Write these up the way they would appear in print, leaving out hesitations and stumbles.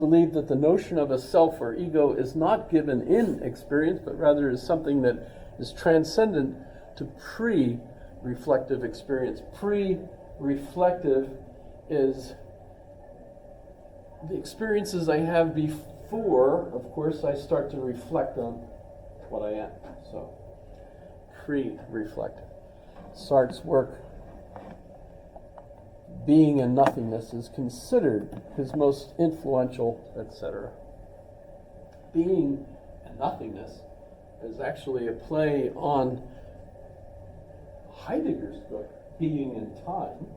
believe that the notion of a self or ego is not given in experience, but rather is something that is transcendent to pre-reflective experience. Pre-reflective is the experiences I have before, of course, I start to reflect on what I am. So, pre-reflective. Sartre's work, Being and Nothingness, is considered his most influential, etc. Being and Nothingness is actually a play on Heidegger's book, Being and Time.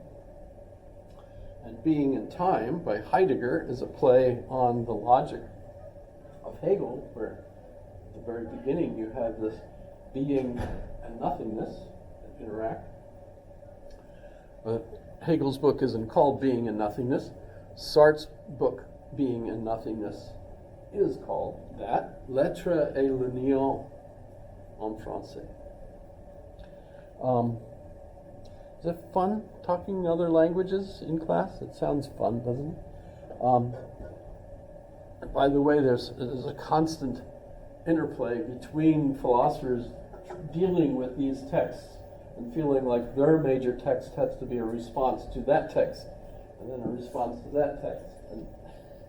And Being and Time by Heidegger is a play on the logic of Hegel, where at the very beginning you have this being and nothingness that interact. But Hegel's book isn't called Being and Nothingness. Sartre's book, Being and Nothingness, is called that, L'être et le néant en français. Is it fun talking other languages in class? It sounds fun, doesn't it? And by the way, there's a constant interplay between philosophers dealing with these texts and feeling like their major text has to be a response to that text, and then a response to that text,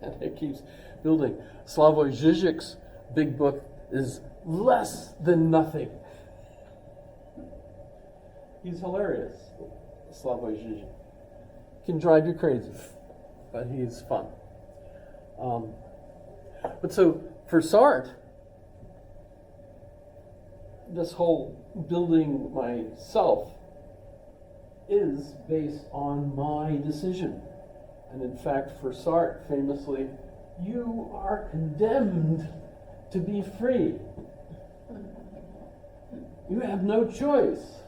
and it keeps building. Slavoj Žižek's big book is Less Than Nothing. He's hilarious, Slavoj Žižek. Can drive you crazy, but he's fun. But so for Sartre, this whole building myself is based on my decision. And in fact, for Sartre, famously, you are condemned to be free. You have no choice.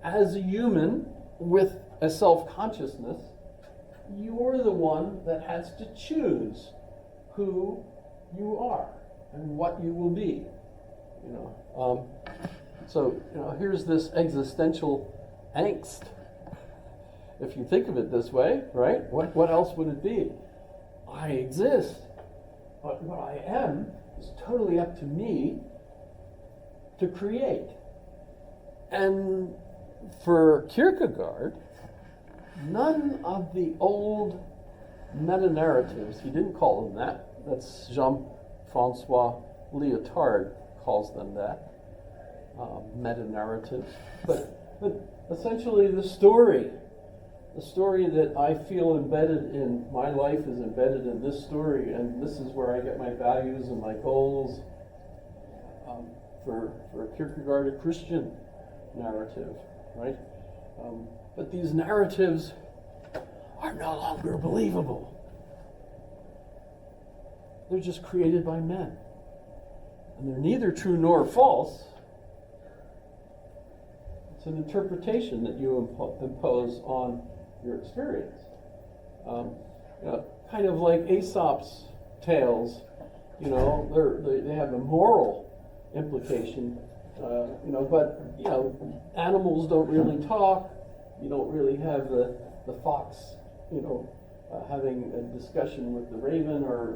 As a human with a self-consciousness, you're the one that has to choose who you are and what you will be. So here's this existential angst. If you think of it this way, right? What else would it be? I exist, but what I am is totally up to me to create. And for Kierkegaard, none of the old meta-narratives, he didn't call them that, that's Jean-Francois Lyotard calls them that, meta-narratives, but essentially the story that I feel embedded in, my life is embedded in this story, and this is where I get my values and my goals. For Kierkegaard, a Christian narrative, right? But these narratives are no longer believable. They're just created by men. And they're neither true nor false. It's an interpretation that you impose on your experience. Kind of like Aesop's tales, they have a moral implication, but animals don't really talk. You don't really have the fox, having a discussion with the raven, or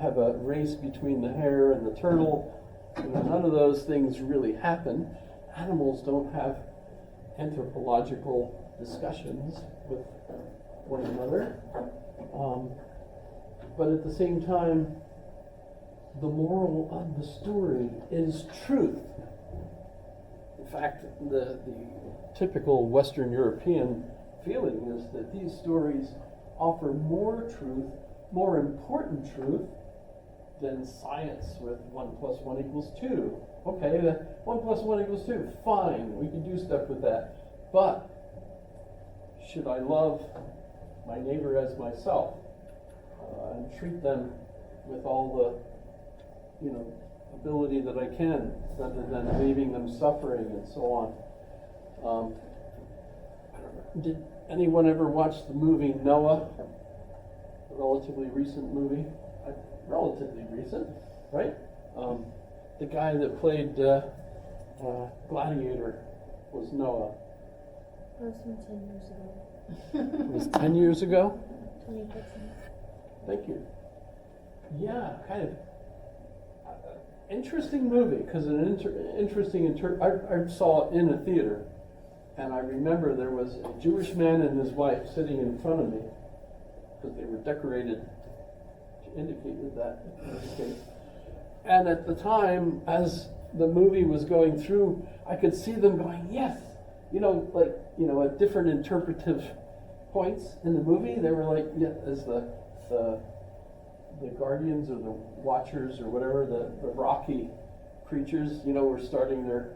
have a race between the hare and the turtle. None of those things really happen. Animals don't have anthropological discussions with one another. But at the same time, the moral of the story is truth. In fact, the typical Western European feeling is that these stories offer more truth, more important truth, than science with 1 + 1 = 2. Okay, the 1 + 1 = 2, fine, we can do stuff with that. But should I love my neighbor as myself and treat them with all the ability that I can, rather than leaving them suffering and so on? I don't know. Did anyone ever watch the movie Noah? A relatively recent movie. Relatively recent, right? The guy that played Gladiator was Noah. That was from 10 years ago. It was 10 years ago? Thank you. Yeah, kind of interesting movie because I saw it in a theater, and I remember there was a Jewish man and his wife sitting in front of me because they were decorated to indicate that in this case. And at the time, as the movie was going through, I could see them going, yes, at different interpretive points in the movie. They were like, yeah, as the guardians or the watchers or whatever, the rocky creatures, were starting their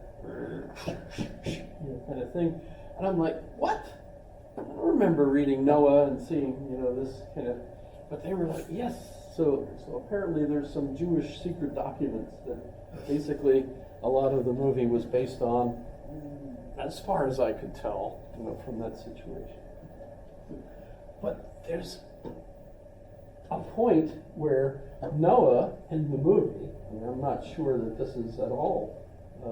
kind of thing. And I'm like, what? I don't remember reading Noah and seeing, this kind of, but they were like, yes. So apparently there's some Jewish secret documents that basically a lot of the movie was based on, as far as I could tell, from that situation. But there's a point where Noah in the movie, and I'm not sure that this is at all, I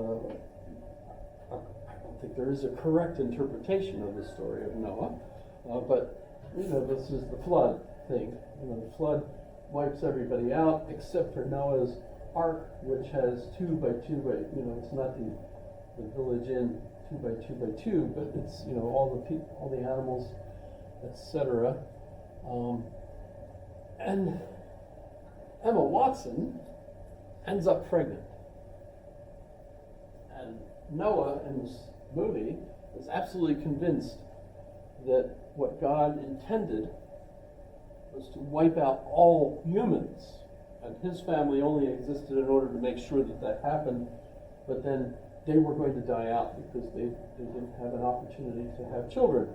don't think there is a correct interpretation of the story of Noah, but this is the flood thing. The flood wipes everybody out except for Noah's ark, which has 2 by 2 by, it's not the village inn 2 by 2 by 2, but it's all the people, all the animals, etc. And Emma Watson ends up pregnant. And Noah in this movie is absolutely convinced that what God intended was to wipe out all humans. And his family only existed in order to make sure that happened, but then they were going to die out because they didn't have an opportunity to have children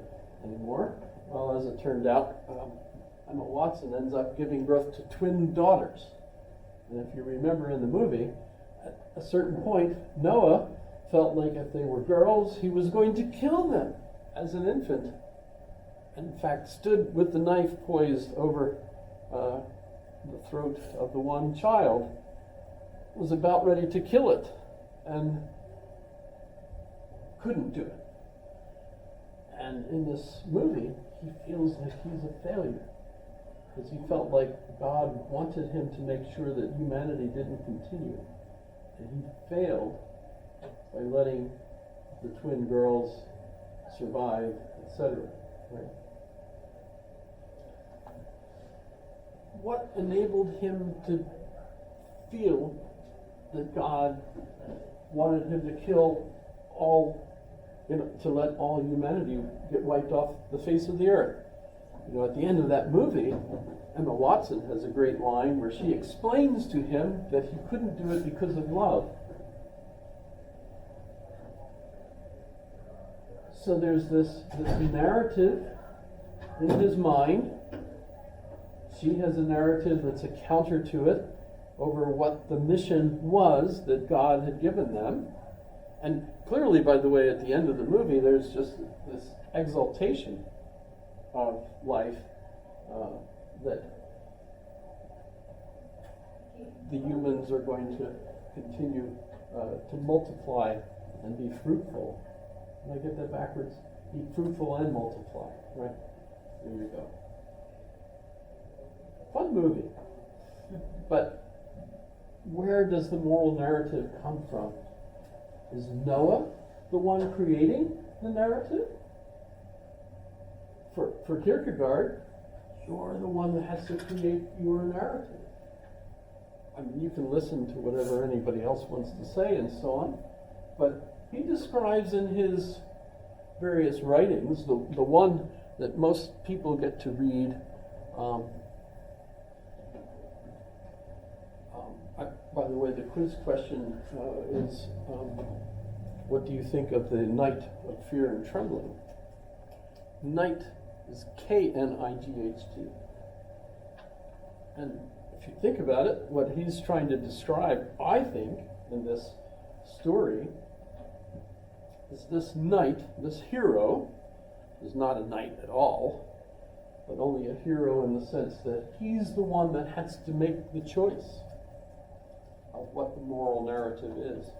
anymore. Well, as it turned out, Emma Watson ends up giving birth to twin daughters. And if you remember in the movie, at a certain point, Noah felt like if they were girls, he was going to kill them as an infant. And in fact, stood with the knife poised over the throat of the one child, was about ready to kill it, and couldn't do it. And in this movie, he feels like he's a failure, because he felt like God wanted him to make sure that humanity didn't continue. And he failed by letting the twin girls survive, etc. Right? What enabled him to feel that God wanted him to kill all, to let all humanity get wiped off the face of the earth? At the end of that movie, Emma Watson has a great line where she explains to him that he couldn't do it because of love. So there's this narrative in his mind. She has a narrative that's a counter to it over what the mission was that God had given them. And clearly, by the way, at the end of the movie, there's just this exaltation of life that the humans are going to continue to multiply and be fruitful. Did I get that backwards? Be fruitful and multiply, right? There you go. Fun movie. But where does the moral narrative come from? Is Noah the one creating the narrative? For Kierkegaard, you're the one that has to create your narrative. I mean, you can listen to whatever anybody else wants to say and so on, but he describes in his various writings, the one that most people get to read, by the way, the quiz question is, what do you think of the Knight of Fear and Trembling? Knight is Knight. And if you think about it, what he's trying to describe, I think, in this story, is this knight, this hero, is not a knight at all, but only a hero in the sense that he's the one that has to make the choice of what the moral narrative is,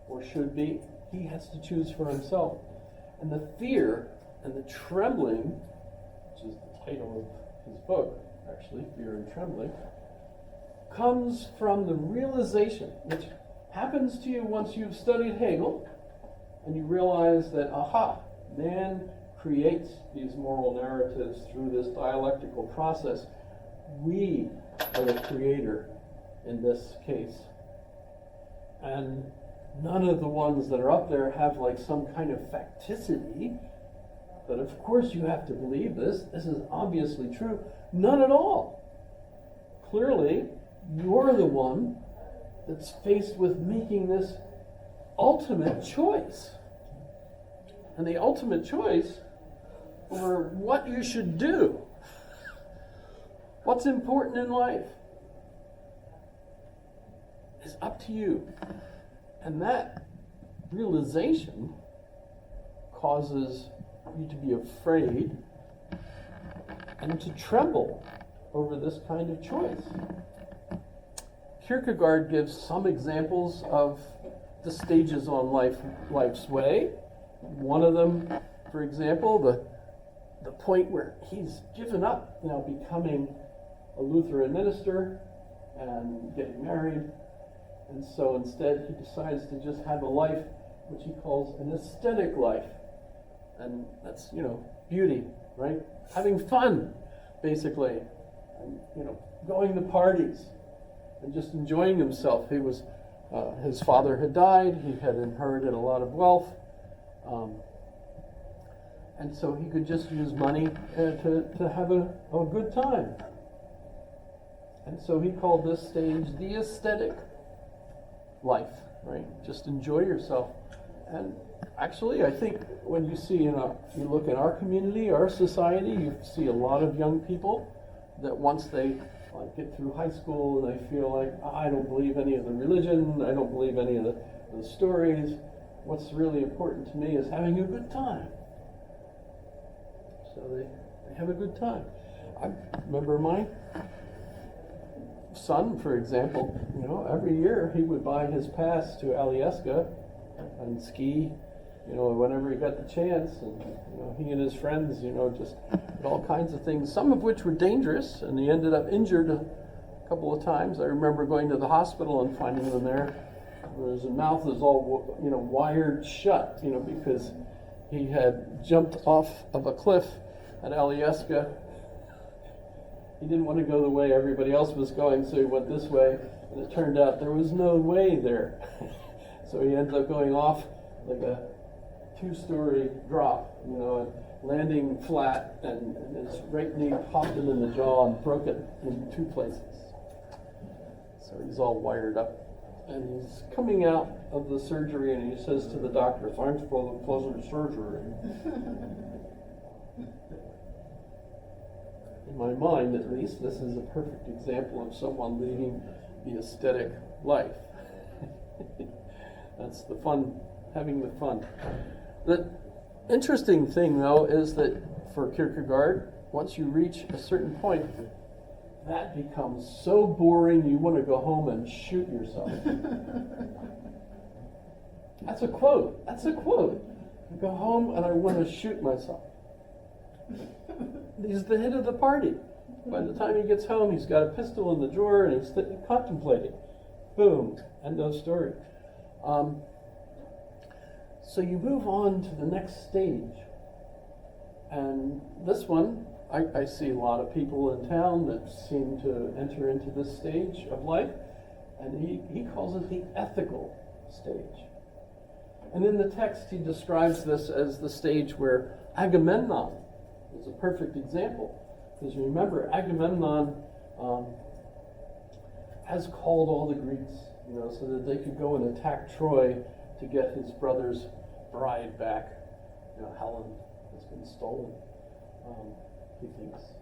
or should be. He has to choose for himself. And the fear and the trembling, which is the title of his book, actually, Fear and Trembling, comes from the realization, which happens to you once you've studied Hegel, and you realize that, aha, man creates these moral narratives through this dialectical process. We are the creator in this case. And none of the ones that are up there have like some kind of facticity, but of course you have to believe this. This is obviously true. None at all. Clearly, you're the one that's faced with making this ultimate choice. And the ultimate choice over what you should do, what's important in life, is up to you. And that realization causes you to be afraid and to tremble over this kind of choice. Kierkegaard gives some examples of the stages on life's way. One of them, for example, the point where he's given up, becoming a Lutheran minister and getting married. And so instead he decides to just have a life which he calls an aesthetic life. And that's, beauty, right? Having fun, basically. And, going to parties and just enjoying himself. He was, his father had died, he had inherited a lot of wealth. And so he could just use money to have a good time. And so he called this stage the aesthetic life, right? Just enjoy yourself. And actually, I think when you see you look at our community, our society, you see a lot of young people that once they get through high school, they feel like, I don't believe any of the religion, I don't believe any of the stories. What's really important to me is having a good time. So they have a good time. I remember my son, for example, every year he would buy his pass to Alyeska and ski, whenever he got the chance. And, he and his friends, just did all kinds of things, some of which were dangerous, and he ended up injured a couple of times. I remember going to the hospital and finding him there. His mouth was all, wired shut, because he had jumped off of a cliff at Alyeska. He didn't want to go the way everybody else was going, so he went this way, and it turned out there was no way there. So he ended up going off like a 2-story drop, and landing flat, and his right knee popped him in the jaw and broke it in 2 places. So he's all wired up. And he's coming out of the surgery, and he says to the doctor, "Thanks for the pleasant surgery." In my mind, at least, this is a perfect example of someone leading the aesthetic life. That's the fun, having the fun. The interesting thing, though, is that for Kierkegaard, once you reach a certain point, that becomes so boring you want to go home and shoot yourself. That's a quote. I go home and I want to shoot myself. He's the hit of the party. By the time he gets home, he's got a pistol in the drawer and he's contemplating. Boom, end of story. So you move on to the next stage. And this one, I see a lot of people in town that seem to enter into this stage of life, and he calls it the ethical stage. And in the text, he describes this as the stage where Agamemnon is a perfect example. Because remember, Agamemnon has called all the Greeks, so that they could go and attack Troy to get his brother's bride back. Helen has been stolen. He thinks.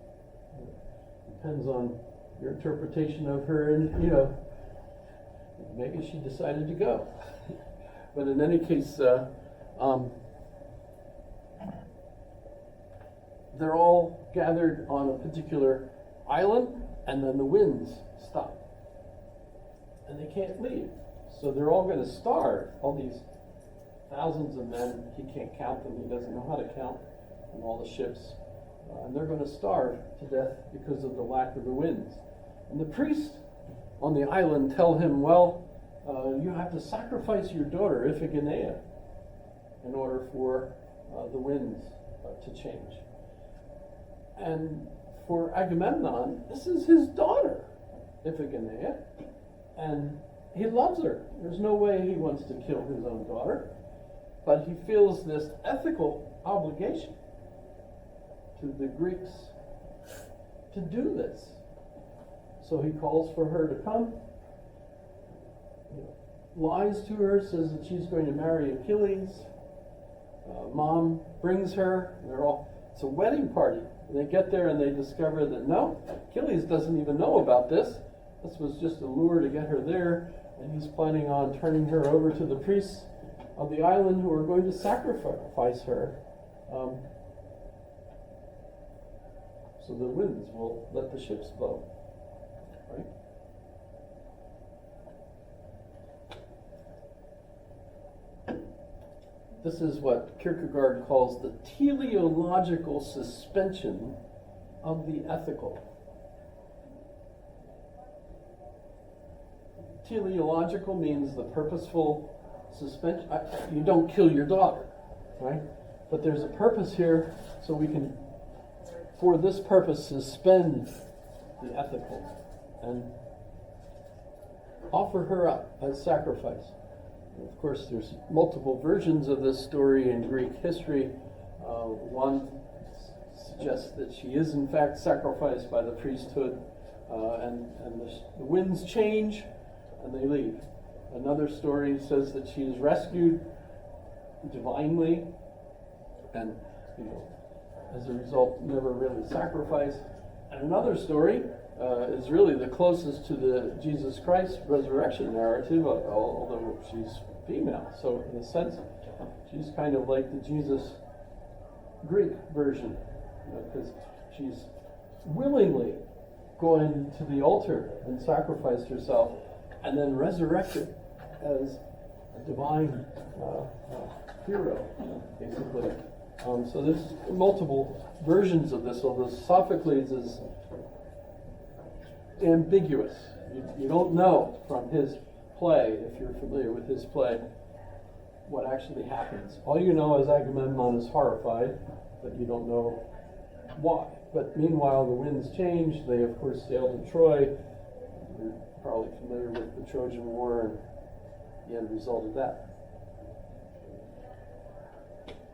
Depends on your interpretation of her, and maybe she decided to go. But in any case, they're all gathered on a particular island, and then the winds stop. And they can't leave. So they're all going to starve, all these thousands of men. He can't count them, he doesn't know how to count, and all the ships. and they're going to starve to death because of the lack of the winds. And the priests on the island tell him, well, you have to sacrifice your daughter, Iphigenia, in order for the winds to change. And for Agamemnon, this is his daughter, Iphigenia, and he loves her. There's no way he wants to kill his own daughter, but he feels this ethical obligation to the Greeks to do this. So he calls for her to come, lies to her, says that she's going to marry Achilles. Mom brings her. It's a wedding party. They get there and they discover that no, Achilles doesn't even know about this. This was just a lure to get her there, and he's planning on turning her over to the priests of the island who are going to sacrifice her. So the winds will let the ships blow. Right? This is what Kierkegaard calls the teleological suspension of the ethical. Teleological means the purposeful suspension. You don't kill your daughter, right? But there's a purpose here, so we can, for this purpose, suspend the ethical and offer her up as sacrifice. And of course, there's multiple versions of this story in Greek history. One suggests that she is in fact sacrificed by the priesthood, and the winds change and they leave. Another story says that she is rescued divinely, and as a result, never really sacrificed. And another story is really the closest to the Jesus Christ resurrection narrative, although she's female. So in a sense, she's kind of like the Jesus Greek version, because she's willingly going to the altar and sacrificed herself, and then resurrected as a divine hero, basically. So there's multiple versions of this, although Sophocles is ambiguous. You don't know from his play, if you're familiar with his play, what actually happens. All you know is Agamemnon is horrified, but you don't know why. But meanwhile, the winds change. They, of course, sail to Troy. You're probably familiar with the Trojan War and the end result of that.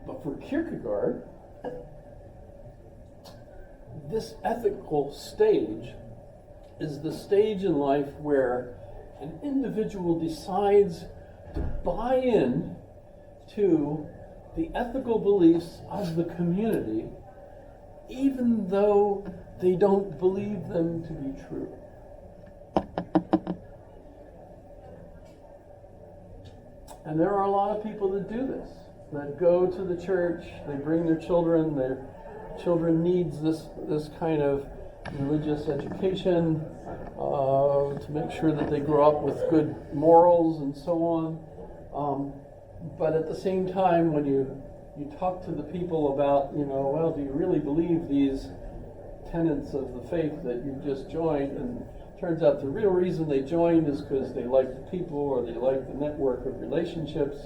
But for Kierkegaard, this ethical stage is the stage in life where an individual decides to buy in to the ethical beliefs of the community, even though they don't believe them to be true. And there are a lot of people that do this, that go to the church, they bring their children needs this kind of religious education to make sure that they grow up with good morals and so on. But at the same time, when you talk to the people about, well, do you really believe these tenets of the faith that you just joined? And it turns out the real reason they joined is because they like the people or they like the network of relationships.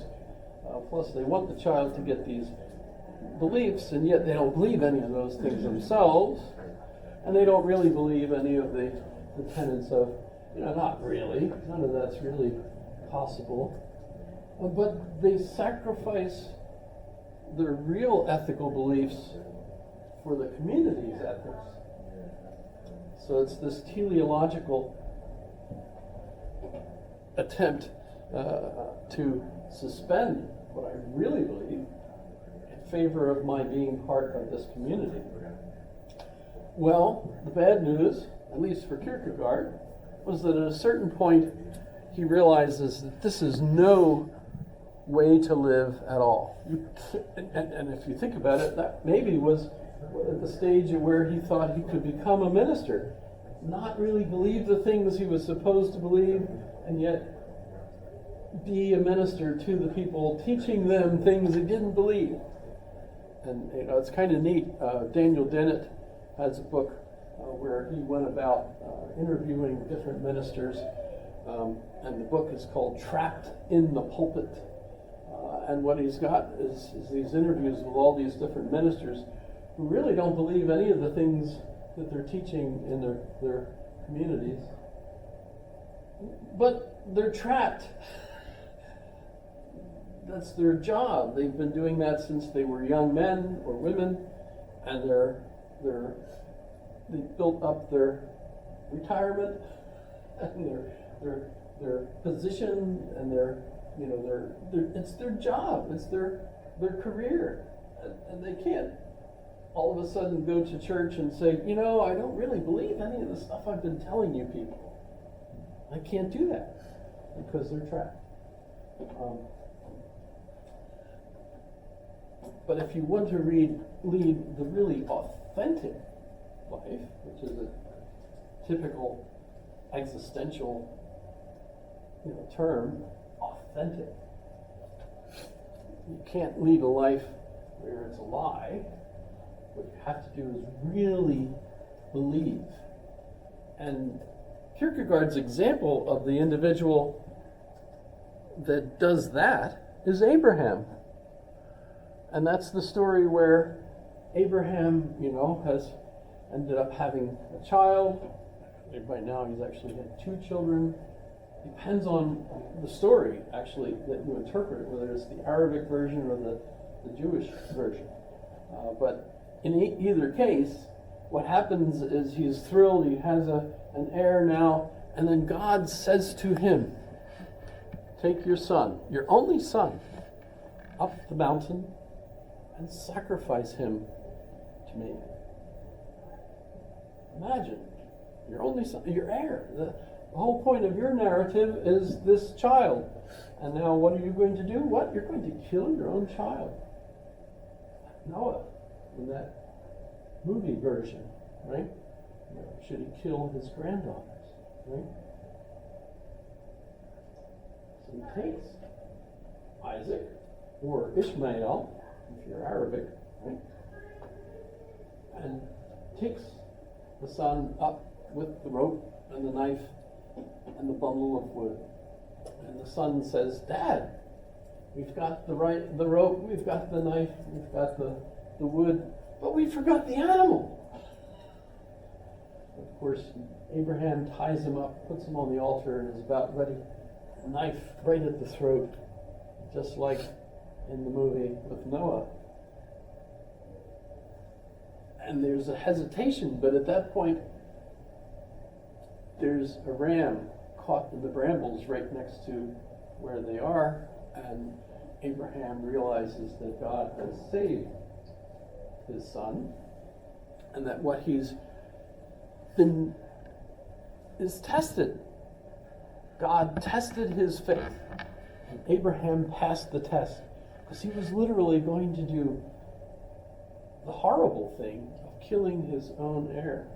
Plus, they want the child to get these beliefs, and yet they don't believe any of those things themselves. And they don't really believe any of the tenets of, not really. None of that's really possible. But they sacrifice their real ethical beliefs for the community's ethics. So it's this teleological attempt to suspend what I really believe in favor of my being part of this community. Well, the bad news, at least for Kierkegaard, was that at a certain point he realizes that this is no way to live at all. And if you think about it, that maybe was at the stage where he thought he could become a minister, not really believe the things he was supposed to believe, and yet be a minister to the people, teaching them things he didn't believe. And it's kind of neat. Daniel Dennett has a book where he went about interviewing different ministers, and the book is called Trapped in the Pulpit. And what he's got is these interviews with all these different ministers who really don't believe any of the things that they're teaching in their communities. But they're trapped. That's their job. They've been doing that since they were young men or women, and they built up their retirement and their position and it's their job. It's their career, and they can't all of a sudden go to church and say, I don't really believe any of the stuff I've been telling you people. I can't do that because they're trapped. But if you want to lead the really authentic life, which is a typical existential term, authentic, you can't lead a life where it's a lie. What you have to do is really believe. And Kierkegaard's example of the individual that does that is Abraham. And that's the story where Abraham, has ended up having a child. Right now he's actually had 2 children. Depends on the story, actually, that you interpret it, whether it's the Arabic version or the Jewish version. But in either case, what happens is he's thrilled, he has an heir now, and then God says to him, take your son, your only son, up the mountain and sacrifice him to me. Imagine, your only son, your heir. The whole point of your narrative is this child. And now what are you going to do? What? You're going to kill your own child. Noah, in that movie version, right? Should he kill his granddaughters, right? So he takes Isaac or Ishmael, if you're Arabic, right? And takes the son up with the rope and the knife and the bundle of wood. And the son says, Dad, we've got the rope, we've got the knife, we've got the wood, but we forgot the animal. Of course, Abraham ties him up, puts him on the altar, and is about ready, a knife right at the throat, just like in the movie with Noah. And there's a hesitation, but at that point, there's a ram caught in the brambles right next to where they are, and Abraham realizes that God has saved his son, and that what he's been is tested. God tested his faith, and Abraham passed the test, because he was literally going to do the horrible thing of killing his own heir.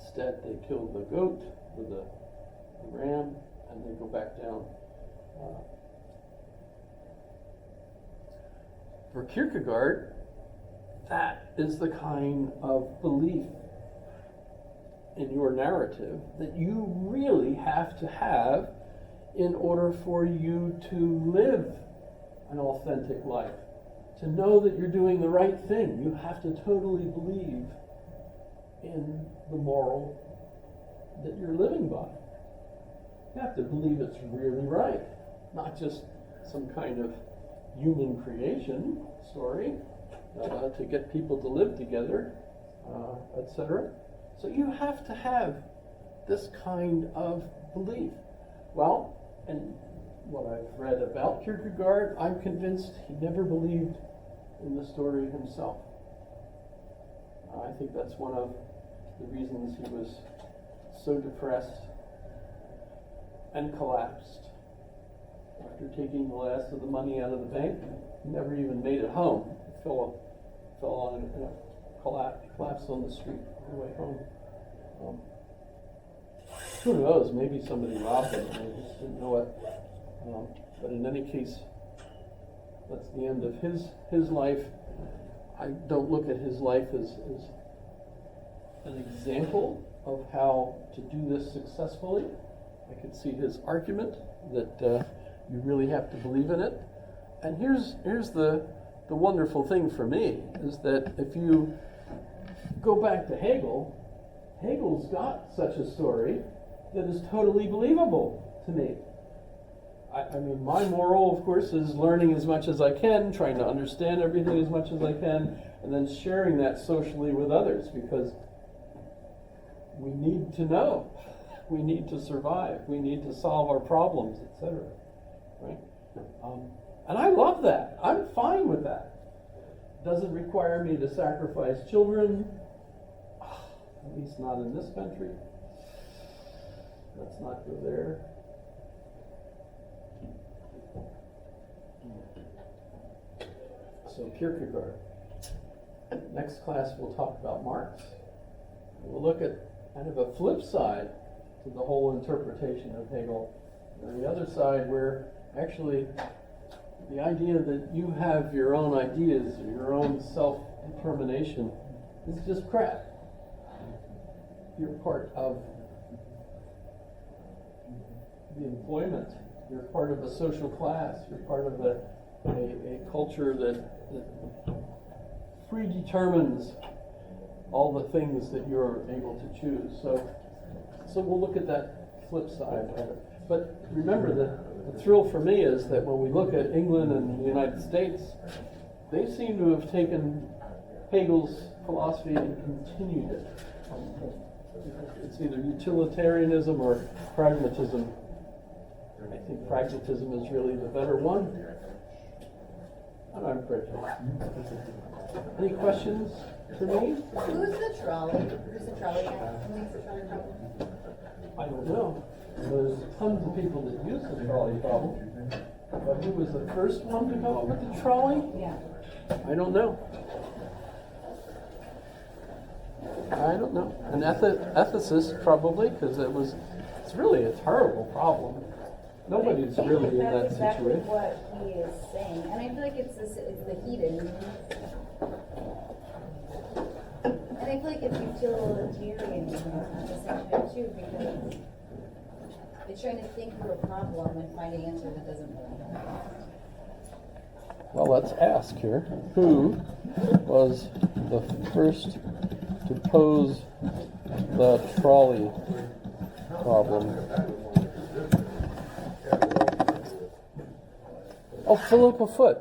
Instead, they killed the goat or the ram, and they go back down. For Kierkegaard, that is the kind of belief in your narrative that you really have to have in order for you to live an authentic life. To know that you're doing the right thing, you have to totally believe in the moral that you're living by. You have to believe it's really right, not just some kind of human creation story to get people to live together, etc. So you have to have this kind of belief. Well, and what I've read about Kierkegaard, I'm convinced he never believed in the story himself. I think that's one of the reasons he was so depressed and collapsed. After taking the last of the money out of the bank, he never even made it home. He fell on a collapsed on the street on the way home. Who knows? Maybe somebody robbed him and he just didn't know it. But in any case, That's the end of his life. I don't look at his life as an example of how to do this successfully. I can see his argument that you really have to believe in it. And here's the wonderful thing for me, is that if you go back to Hegel, Hegel's got such a story that is totally believable to me. I mean, my moral, of course, is learning as much as I can, trying to understand everything as much as I can, and then sharing that socially with others, because we need to know. We need to survive. We need to solve our problems, etc. Right? And I love that. I'm fine with that. Doesn't require me to sacrifice children, at least not in this country. Let's not go there. So Kierkegaard. Next class we'll talk about Marx. We'll look at kind of a flip side to the whole interpretation of Hegel. And the other side where actually the idea that you have your own ideas or your own self-determination is just crap. You're part of the employment. You're part of a social class. You're part of a culture that predetermines all the things that you're able to choose. So we'll look at that flip side of it. But remember that the thrill for me is that when we look at England and the United States, they seem to have taken Hegel's philosophy and continued it. It's either utilitarianism or pragmatism. I think pragmatism is really the better one. And I'm prejudiced. Any questions for me? Who's the trolley? Who's the trolley guy? Who makes the trolley problem? I don't know. There's tons of people that use the trolley problem. But who was the first one to come up with the trolley? Yeah. I don't know. I don't know. An ethicist probably, because it's really a terrible problem. Nobody's really in that That's exactly situation. what he is saying. And I feel like it's the hedonism. And I feel like it's utilitarianism at the same time too, because it's trying to think through a problem and find an answer that doesn't really exist. Well, let's ask here. Who was the first to pose the trolley problem? Oh, Philippa Foot.